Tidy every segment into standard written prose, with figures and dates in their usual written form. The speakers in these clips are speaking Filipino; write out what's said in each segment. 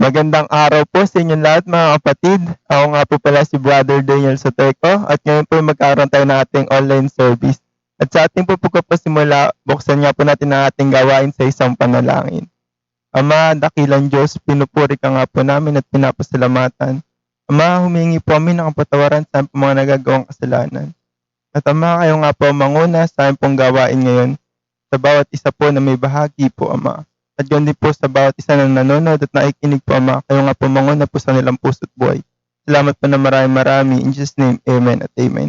Magandang araw po sa inyong lahat mga kapatid. Ako nga po pala si Brother Daniel Soteco at ngayon po magkaroon tayo ng ating online service. At sa ating po pagpapasimula, buksan nga po natin ang ating gawain sa isang panalangin. Ama, dakilang Diyos, pinupuri ka nga po namin at pinapasalamatan. Ama, humingi po kami ng kapatawaran sa aming mga nagagawang kasalanan. At Ama, kayo nga po ang manguna sa aming pong gawain ngayon. Sa bawat isa po na may bahagi po, Ama. At yun din po sa bawat isa na nanonood at nakikinig po, Ama. Kayo nga po manguna po sa nilang puso't buhay. Salamat po na marami. In Jesus' name, Amen at Amen.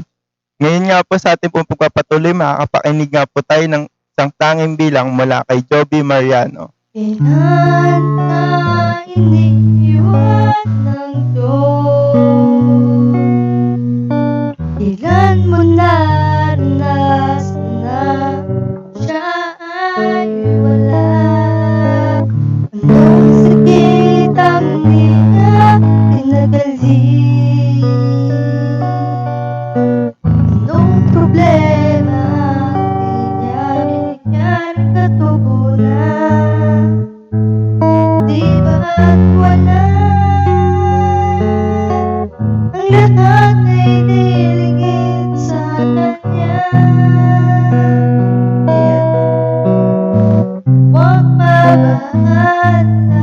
Ngayon nga po sa ating pong pagpapatuloy, makakapakinig nga po tayo ng isang tanging bilang mula kay Joby Mariano. Kailan ka iniwan ng Diyos? Ilan mo naranasan na siya ay wala? Anong sakit ang di niya pinagaling? Anong problema ang di niya binigyan ng katugunan? Di ba't wala? Ang lahat ay nilingid sa kanya. Huwag mabahal na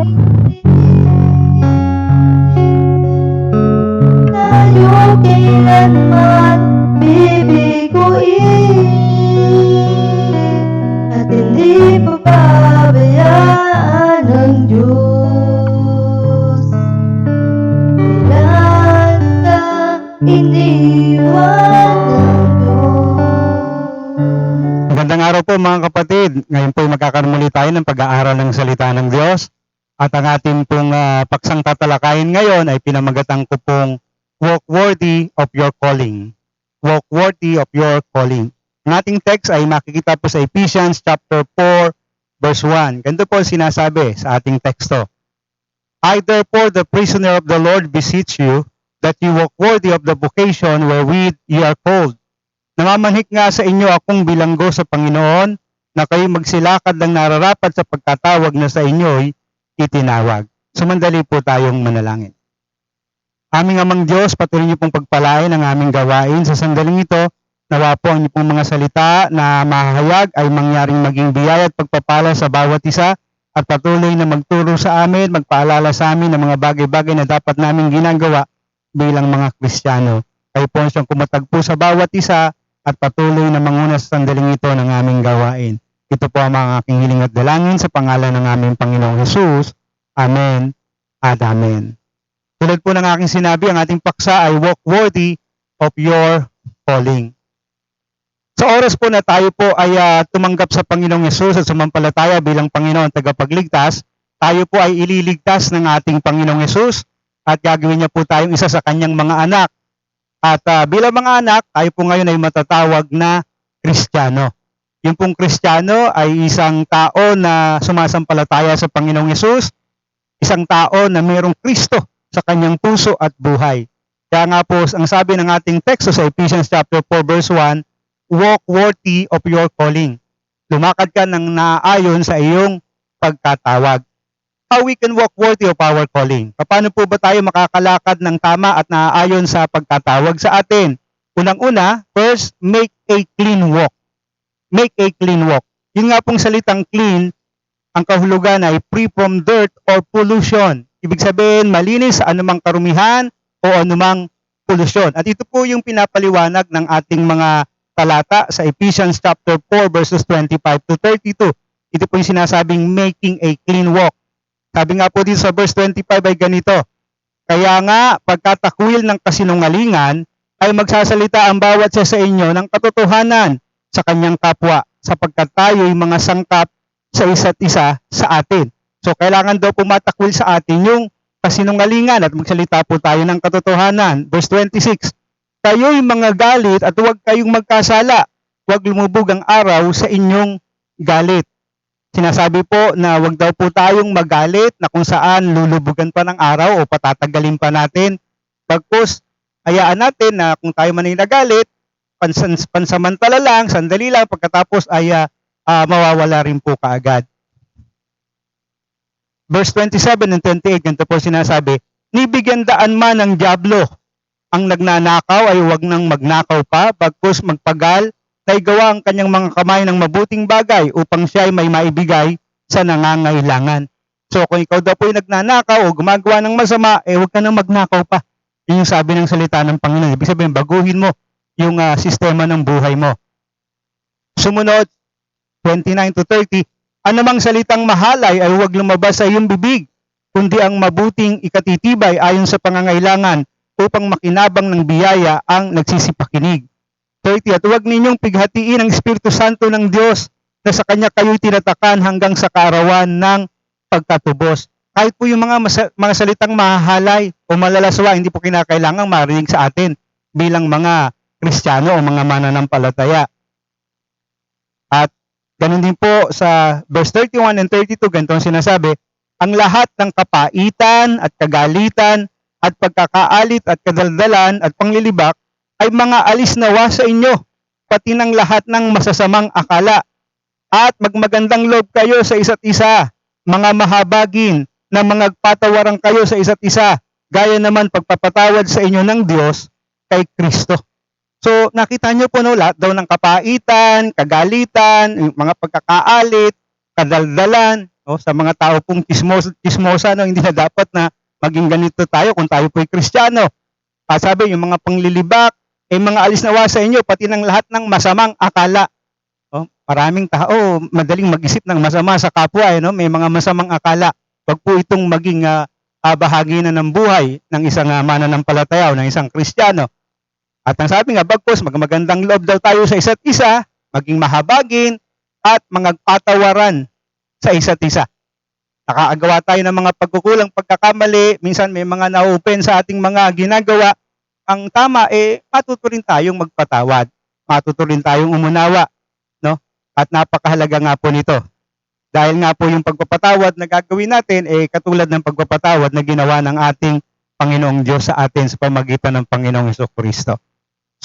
hindi tayo kailanman bibiguin at hindi pababayaan ng Diyos. Kailan ka iniwan ng Diyos? Magandang araw po mga kapatid. Ngayon po magkakaroon muli tayo ng pag-aaral ng salita ng Diyos. At ang ating pong paksang tatalakayin ngayon ay pinamagatang ko pong Walk Worthy of Your Calling. Walk Worthy of Your Calling. Ang ating text ay makikita po sa Ephesians chapter 4 verse 1. Ganito po sinasabi sa ating teksto. I therefore the prisoner of the Lord beseech you that you walk worthy of the vocation wherewith ye are called. Namamanhik nga sa inyo akong bilanggo sa Panginoon na kayo magsilakad ng nararapat sa pagkatawag na sa inyo'y itinawag. Sumandali po tayong manalangin. Aming amang Diyos, patuloy niyo pong pagpalain ang aming gawain sa sandaling ito. Nawa po ang inyong pong mga salita na mahahayag ay mangyaring maging biyaya at pagpapala sa bawat isa at patuloy na magturo sa amin, magpaalala sa amin ng mga bagay-bagay na dapat namin ginagawa bilang mga Kristiyano. Kayo po siyang kumatagpo sa bawat isa at patuloy na manguna sa sandaling ito ng aming gawain. Ito po ang mga aking hiling at dalangin sa pangalan ng aming Panginoong Hesus. Amen at Amen. Tulad po ng aking sinabi, ang ating paksa ay walk worthy of your calling. Sa oras po na tayo po ay tumanggap sa Panginoong Hesus at sumampalataya bilang Panginoon tagapagligtas, tayo po ay ililigtas ng ating Panginoong Hesus at gagawin niya po tayong isa sa kanyang mga anak. At bilang mga anak, tayo po ngayon ay matatawag na Kristiyano. Yung pong Kristiyano ay isang tao na sumasampalataya sa Panginoong Hesus, isang tao na mayroong Kristo sa kanyang puso at buhay. Kaya nga po, ang sabi ng ating teksto sa Ephesians chapter 4 verse 1, walk worthy of your calling. Lumakad ka ng naaayon sa iyong pagkatawag. How we can walk worthy of our calling? Paano po ba tayo makakalakad ng tama at naaayon sa pagkatawag sa atin? Unang-una, first, make a clean walk. Make a clean walk. Yun nga pong salitang clean, ang kahulugan ay free from dirt or pollution. Ibig sabihin, malinis sa anumang karumihan o anumang pollution. At ito po yung pinapaliwanag ng ating mga talata sa Ephesians chapter 4 verses 25 to 32. Ito po yung sinasabing making a clean walk. Sabi nga po dito sa verse 25 ay ganito, kaya nga pagkatakwil ng kasinungalingan ay magsasalita ang bawat isa sa inyo ng katotohanan sa kanyang kapwa sapagkat tayo'y mga sangkap sa isa't isa sa atin. So kailangan daw pumatakwil sa atin yung kasinungalingan at magsalita po tayo ng katotohanan. Verse 26, kayo'y mga galit at huwag kayong magkasala. Huwag lumubog ang araw sa inyong galit. Sinasabi po na huwag daw po tayong magalit na kung saan lulubugan pa ng araw o patatagalin pa natin. Bagkus, hayaan natin na kung tayo man ay nagalit, pansamantala lang, sandali lang, pagkatapos ay mawawala rin po kaagad. verse 27 and 28, ganito po sinasabi, "Nibigyan daan man ng dyablo, ang nagnanakaw ay huwag nang magnakaw pa, bagkus magpagal, na igawa ang kanyang mga kamay ng mabuting bagay upang siya ay may maibigay sa nangangailangan." So kung ikaw daw po ay nagnanakaw o gumagawa ng masama, huwag ka nang magnakaw pa. Yun yung sabi ng salita ng Panginoon. Ibig sabihin, baguhin mo yung sistema ng buhay mo. Sumunod, 29 to 30, "Anumang salitang mahalay ay huwag lumabas sa iyong bibig, kundi ang mabuting ikatitibay ayon sa pangangailangan upang makinabang ng biyaya ang nagsisipakinig." 30, "At huwag ninyong pighatiin ang Espiritu Santo ng Diyos na sa Kanya kayo'y tinatakan hanggang sa kaarawan ng pagtatubos." Kahit po yung mga salitang mahalay o malalaswa, hindi po kinakailangang marinig sa atin bilang mga Kristiyano o mga mananampalataya. At ganun din po sa verse 31 and 32, ganito ang sinasabi, "Ang lahat ng kapaitan at kagalitan at pagkakaalit at kadaldalan at panglilibak ay mga alis nawa sa inyo, pati ng lahat ng masasamang akala. At magmagandang loob kayo sa isa't isa, mga mahabagin, na mangagpatawaran kayo sa isa't isa, gaya naman pagpapatawad sa inyo ng Diyos kay Kristo." So nakita nyo po no, lahat daw ng kapaitan, kagalitan, yung mga pagkakaalit, kadaldalan, no, sa mga tao pong chismosa, no, hindi na dapat na maging ganito tayo kung tayo po'y Kristiyano. Sabi, yung mga panglilibak, mga alis nawa sa inyo, pati ng lahat ng masamang akala. No? Maraming tao, madaling mag-isip ng masama sa kapwa, no? May mga masamang akala. Wag po itong maging bahagi na ng buhay ng isang mananampalataya o ng isang Kristiyano. At ang sabi nga, bagkus, magmagandang loob daw tayo sa isa't isa, maging mahabagin, at mangagpatawaran sa isa't isa. Nakaagawa tayo ng mga pagkukulang, pagkakamali, minsan may mga na-open sa ating mga ginagawa. Ang tama, matuto rin tayong magpatawad, matuto rin tayong umunawa, no? At napakahalaga nga po nito. Dahil nga po yung pagpapatawad na gagawin natin, katulad ng pagpapatawad na ginawa ng ating Panginoong Diyos sa atin sa pamagitan ng Panginoong Jesucristo.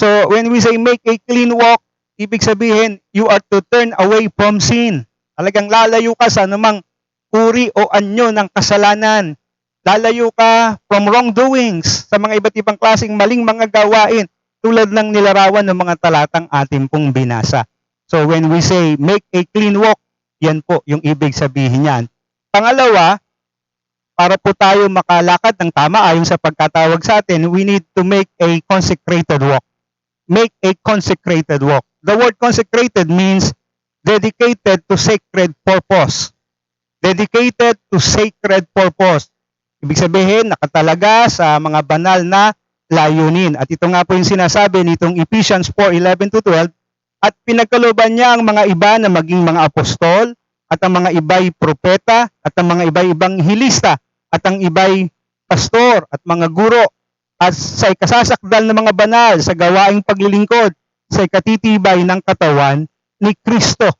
So, when we say make a clean walk, ibig sabihin, you are to turn away from sin. Talagang lalayo ka sa anumang uri o anyo ng kasalanan. Lalayo ka from wrongdoings, sa mga iba't ibang klaseng maling mga gawain, tulad ng nilarawan ng mga talatang ating pong binasa. So, when we say make a clean walk, yan po yung ibig sabihin niyan. Pangalawa, para po tayo makalakad ng tama ayon sa pagkatawag sa atin, we need to make a consecrated walk. Make a consecrated walk. The word consecrated means dedicated to sacred purpose. Dedicated to sacred purpose. Ibig sabihin, nakatalaga sa mga banal na layunin. At ito nga po yung sinasabi nitong Ephesians 4:11-12, "At pinagkalooban niya ang mga iba na maging mga apostol, at ang mga iba'y propeta, at ang mga iba'y ebanghilista, at ang iba'y pastor, at mga guro, at sa ikasasakdal ng mga banal sa gawaing paglilingkod, sa ikatitibay ng katawan ni Kristo."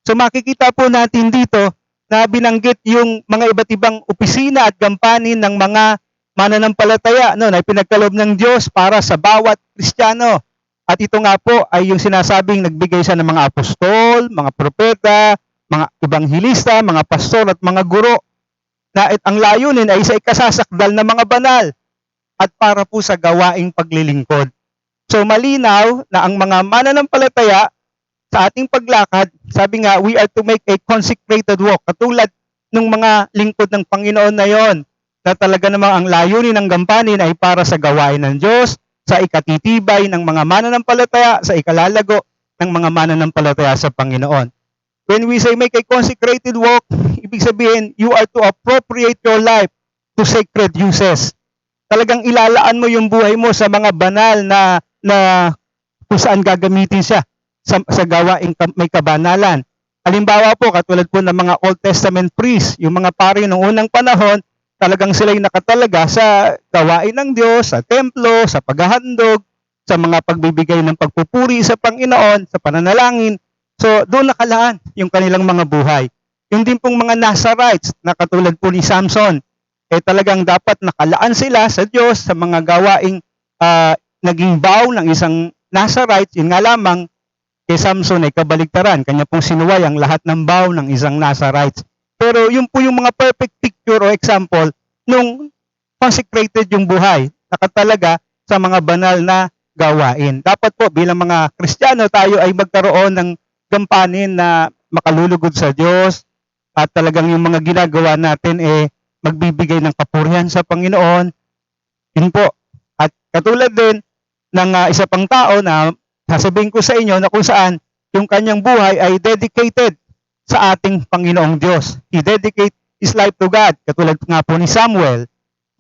So makikita po natin dito na binanggit yung mga iba't ibang opisina at gampanin ng mga mananampalataya, no, na pinagkaloob ng Diyos para sa bawat Kristiyano. At ito nga po ay yung sinasabing nagbigay siya ng mga apostol, mga propeta, mga ebanghilista, mga pastor at mga guro, na ang layunin ay sa ikasasakdal ng mga banal at para po sa gawaing paglilingkod. So malinaw na ang mga mananampalataya sa ating paglakad, sabi nga, we are to make a consecrated walk. Katulad ng mga lingkod ng Panginoon na yon, na talaga namang ang layunin ng gampanin ay para sa gawain ng Diyos, sa ikatitibay ng mga mananampalataya, sa ikalalago ng mga mananampalataya sa Panginoon. When we say make a consecrated walk, ibig sabihin, you are to appropriate your life to sacred uses. Talagang ilalaan mo yung buhay mo sa mga banal na kung saan gagamitin siya sa gawaing may kabanalan. Halimbawa po, katulad po ng mga Old Testament priests, yung mga pari noong unang panahon, talagang sila'y nakatalaga sa gawain ng Diyos, sa templo, sa paghahandog, sa mga pagbibigay ng pagpupuri sa Panginoon, sa pananalangin. So, doon nakalaan yung kanilang mga buhay. Yung din pong mga Nazarites, na katulad po ni Samson, talagang dapat nakalaan sila sa Diyos sa mga gawaing naging vow ng isang Nazarite. Yun nga lamang, kay Samson ay kabaligtaran. Kanya pong sinuway ang lahat ng vow ng isang Nazarite. Pero yun po yung mga perfect picture o example nung consecrated yung buhay. Nakatalaga sa mga banal na gawain. Dapat po bilang mga Kristiyano tayo ay magkaroon ng gampanin na makalulugod sa Diyos at talagang yung mga ginagawa natin magbibigay ng papurihan sa Panginoon. Yun po. At katulad din ng isa pang tao na sasabihin ko sa inyo na kung saan yung kanyang buhay ay dedicated sa ating Panginoong Diyos. He dedicated his life to God. Katulad nga po ni Samuel.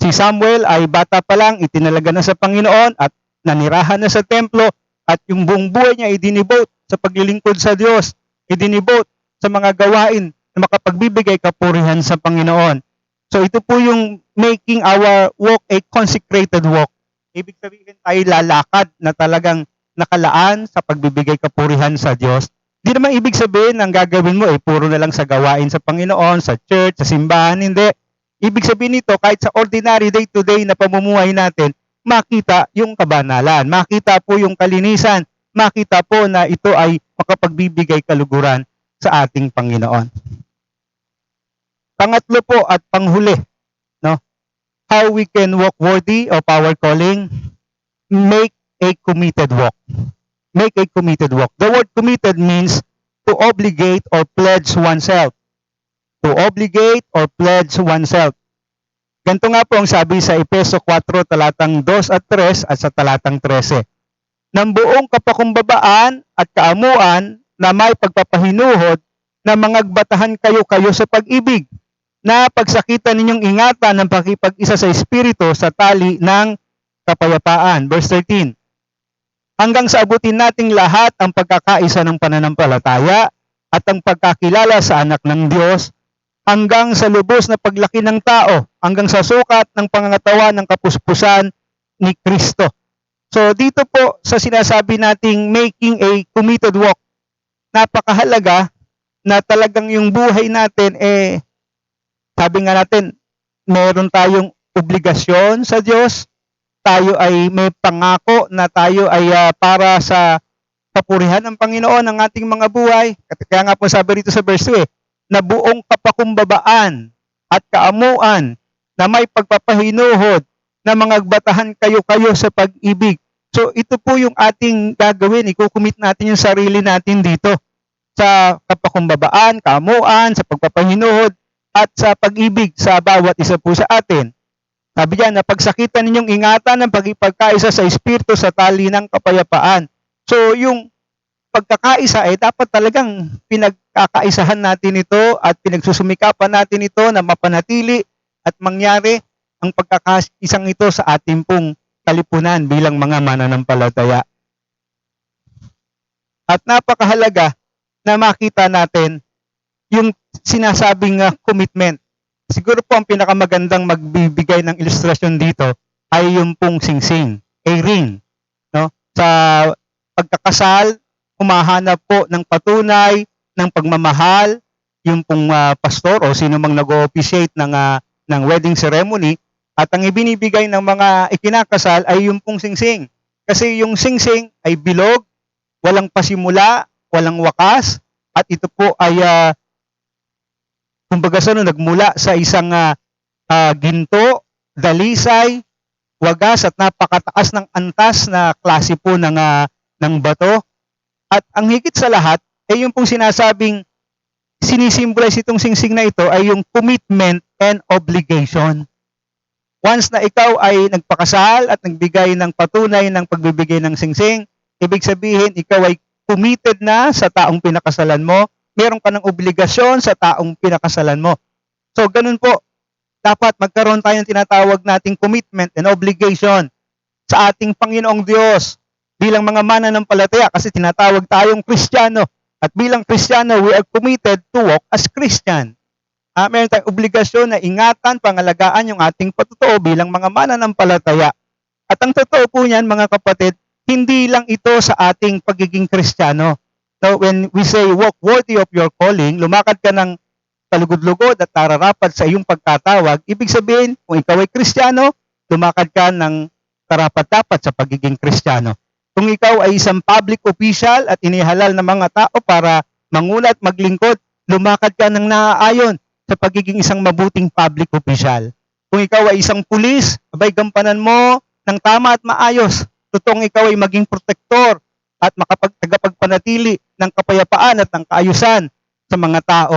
Si Samuel ay bata pa lang, itinalaga na sa Panginoon at nanirahan na sa templo at yung buong buhay niya i-devote sa paglilingkod sa Diyos. I-devote sa mga gawain na makapagbibigay kapurihan sa Panginoon. So ito po yung making our walk a consecrated walk. Ibig sabihin tayo lalakad na talagang nakalaan sa pagbibigay kapurihan sa Diyos. Di naman ibig sabihin ang gagawin mo puro na lang sa gawain sa Panginoon, sa church, sa simbahan, hindi. Ibig sabihin nito kahit sa ordinary day-to-day na pamumuhay natin, makita yung kabanalan, makita po yung kalinisan, makita po na ito ay makapagbibigay kaluguran sa ating Panginoon. Pangatlo po at panghuli, no? How we can walk worthy of our calling? Make a committed walk. Make a committed walk. The word committed means to obligate or pledge oneself. To obligate or pledge oneself. Ganito nga po ang sabi sa Efeso 4, talatang 2 at 3 at sa talatang 13. Ng buong kapakumbabaan at kaamuan na may pagpapahinuhod na mangagbatahan kayo sa pag-ibig, na pagsakitan ninyong ingatan ng pakipag-isa sa Espiritu sa tali ng kapayapaan. Verse 13. Hanggang sa abutin nating lahat ang pagkakaisa ng pananampalataya at ang pagkakilala sa anak ng Diyos, hanggang sa lubos na paglaki ng tao, hanggang sa sukat ng pangangatawan ng kapuspusan ni Kristo. So dito po sa sinasabi nating making a committed walk, napakahalaga na talagang yung buhay natin sabi nga natin, meron tayong obligasyon sa Diyos, tayo ay may pangako na tayo ay para sa papurihan ng Panginoon ng ating mga buhay. Kaya nga po sabi rito sa verse 2, na buong kapakumbabaan at kaamuan na may pagpapahinuhod na mangagbatahan kayo sa pag-ibig. So ito po yung ating gagawin, ikukumit natin yung sarili natin dito sa kapakumbabaan, kaamuan, sa pagpapahinuhod, at sa pag-ibig sa bawat isa po sa atin. Sabi diyan, na pagsakitan ninyong ingatan ng pagkakaisa sa Espiritu sa tali ng kapayapaan. So yung pagkakaisa dapat talagang pinagkakaisahan natin ito at pinagsusumikapan natin ito na mapanatili at mangyari ang pagkakaisang ito sa ating pong kalipunan bilang mga mananampalataya. At napakahalaga na makita natin yung sinasabing commitment. Siguro po ang pinakamagandang magbibigay ng ilustrasyon dito ay yung pong singsing, a ring. No? Sa pagkakasal, humahanap po ng patunay, ng pagmamahal, yung pong pastor o sino mang nag-o-officiate ng wedding ceremony, at ang ibinibigay ng mga ikinakasal ay yung pong singsing. Kasi yung singsing ay bilog, walang pasimula, walang wakas, at ito po ay kumbaga nagmula sa isang ginto, dalisay, wagas at napakataas ng antas na klase po ng bato. At ang higit sa lahat ay yung pong sinasabing sinisimbolize itong singsing na ito ay yung commitment and obligation. Once na ikaw ay nagpakasal at nagbigay ng patunay ng pagbibigay ng singsing, ibig sabihin ikaw ay committed na sa taong pinakasalan mo, meron ka ng obligasyon sa taong pinakasalan mo. So, ganun po. Dapat magkaroon tayo ng tinatawag nating commitment and obligation sa ating Panginoong Diyos bilang mga mananampalataya kasi tinatawag tayong Kristiyano. At bilang Kristiyano, we are committed to walk as Christian. Meron tayong obligasyon na ingatan, pangalagaan yung ating patutuo bilang mga mananampalataya. At ang totoo po niyan, mga kapatid, hindi lang ito sa ating pagiging Kristiyano. So when we say walk worthy of your calling, lumakad ka ng palugod-lugod at nararapat sa iyong pagkatawag, ibig sabihin, kung ikaw ay Kristiyano, lumakad ka ng karapat-dapat sa pagiging Kristiyano. Kung ikaw ay isang public official at inihalal ng mga tao para manguna at maglingkod, lumakad ka ng naaayon sa pagiging isang mabuting public official. Kung ikaw ay isang pulis, abay gampanan mo ng tama at maayos. Totoong ikaw ay maging protektor at tagapagpanatili ng kapayapaan at ng kaayusan sa mga tao.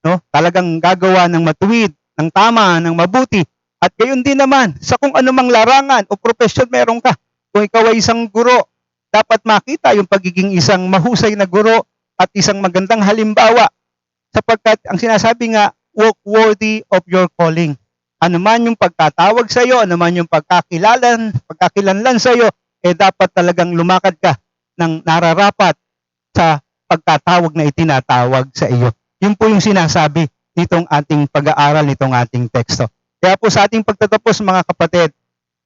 No? Talagang gagawa ng matuwid, ng tama, ng mabuti. At gayon din naman, sa kung anumang larangan o profesyon meron ka. Kung ikaw ay isang guro, dapat makita yung pagiging isang mahusay na guro at isang magandang halimbawa. Sapagkat ang sinasabi nga, walk worthy of your calling. Ano man yung pagtatawag sa iyo, ano man yung pagkakilanlan sa iyo, dapat talagang lumakad ka ng nararapat sa pagtatawag na itinatawag sa iyo. Yun po yung sinasabi nitong ating pag-aaral, nitong ating teksto. Kaya po sa ating pagtatapos mga kapatid,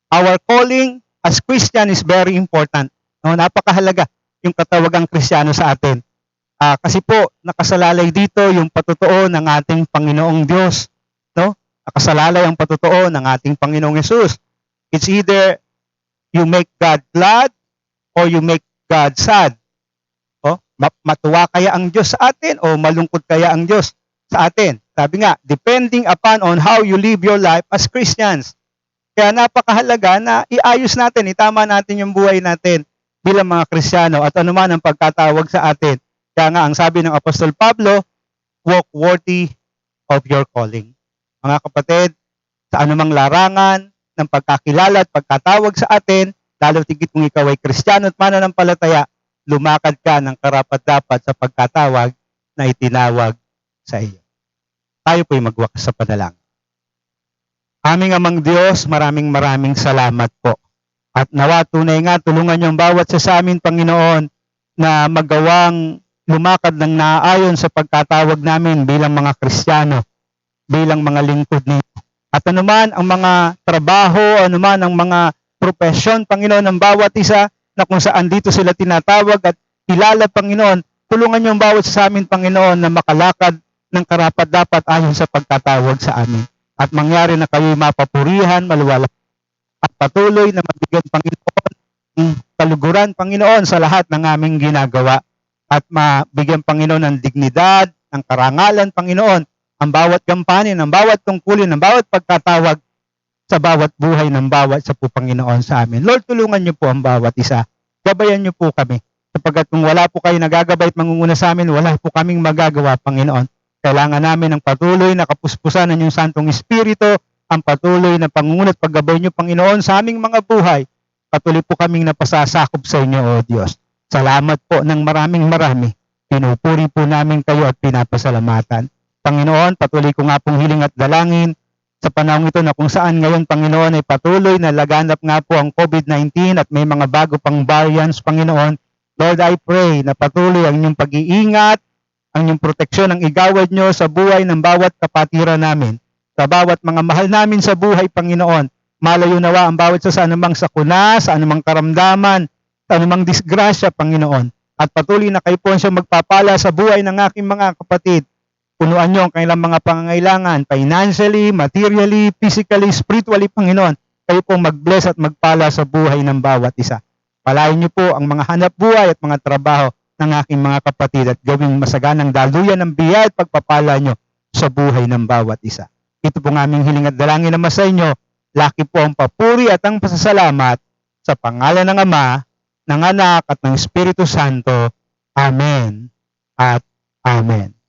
our calling as Christian is very important. No, napakahalaga yung katawagang Kristiyano sa atin. Kasi po nakasalalay dito yung patutuo ng ating Panginoong Diyos. No? Nakasalalay ang patutuo ng ating Panginoong Yesus. It's either you make God glad or you make God sad. Matuwa kaya ang Diyos sa atin o malungkot kaya ang Diyos sa atin? Sabi nga, depending upon on how you live your life as Christians. Kaya napakahalaga na iayos natin, itama natin yung buhay natin bilang mga Kristiyano at anuman ang pagkatawag sa atin. Kaya nga ang sabi ng Apostol Pablo, walk worthy of your calling. Mga kapatid, sa anumang larangan ng pagkakilala at pagkatawag sa atin, lalo tigit kung ikaw ay Kristiyano at mananampalataya, lumakad ka ng karapat-dapat sa pagkatawag na itinawag sa iyo. Tayo po'y magwakas sa panalangin. Aming Amang Diyos, maraming salamat po. At nawa tunay nga, tulungan niyo ang bawat sa amin, Panginoon, na magawang lumakad ng naaayon sa pagkatawag namin bilang mga Kristiyano, bilang mga lingkod nito. At anuman ang mga trabaho, anuman ang mga profesyon, Panginoon, ng bawat isa, na kung saan dito sila tinatawag at kilala, Panginoon, tulungan niyo ang bawat sa amin, Panginoon, na makalakad ng karapat-dapat ayon sa pagkatawag sa amin. At mangyari na kayo'y mapapurihan, maluwalhati, at patuloy na mabigyan, Panginoon, ng kaluguran, Panginoon, sa lahat ng aming ginagawa. At mabigyan, Panginoon, ng dignidad, ng karangalan, Panginoon, ang bawat gampanin, ang bawat tungkulin, ang bawat pagkatawag sa bawat buhay ng bawat sa po, Panginoon, sa amin. Lord, tulungan niyo po ang bawat isa. Gabayan niyo po kami. Sapagkat kung wala po kayo nagagabay at mangunguna sa amin, wala po kaming magagawa, Panginoon. Kailangan namin ng patuloy na kapuspusan ng iyong Santong Espiritu, ang patuloy na pangunguna at paggabay niyo, Panginoon, sa aming mga buhay. Patuloy po kaming napasasakop sa inyo, O Diyos. Salamat po ng marami. Pinupuri po namin kayo at pinapasalamatan. Panginoon, patuloy ko nga pong hiling at dalangin sa panahon ito na kung saan ngayon, Panginoon, ay patuloy na laganap nga po ang COVID-19 at may mga bago pang variants, Panginoon. Lord, I pray na patuloy ang inyong pag-iingat, ang inyong proteksyon, ang igawad nyo sa buhay ng bawat kapatiran namin, sa bawat mga mahal namin sa buhay, Panginoon. Malayo nawa ang bawat sa anumang sakuna, sa anumang karamdaman, sa anumang disgrasya, Panginoon. At patuloy na kayo po siya magpapala sa buhay ng aking mga kapatid. Punuan nyo ang kanilang mga pangangailangan, financially, materially, physically, spiritually, Panginoon. Kayo pong mag-bless at magpala sa buhay ng bawat isa. Palain niyo po ang mga hanap buhay at mga trabaho ng aking mga kapatid at gawing masaganang daluyan ng biyaya at pagpapala nyo sa buhay ng bawat isa. Ito po ng aming hiling at dalangin naman sa inyo. Laki po ang papuri at ang pasasalamat sa pangalan ng Ama, ng Anak at ng Espiritu Santo. Amen at Amen.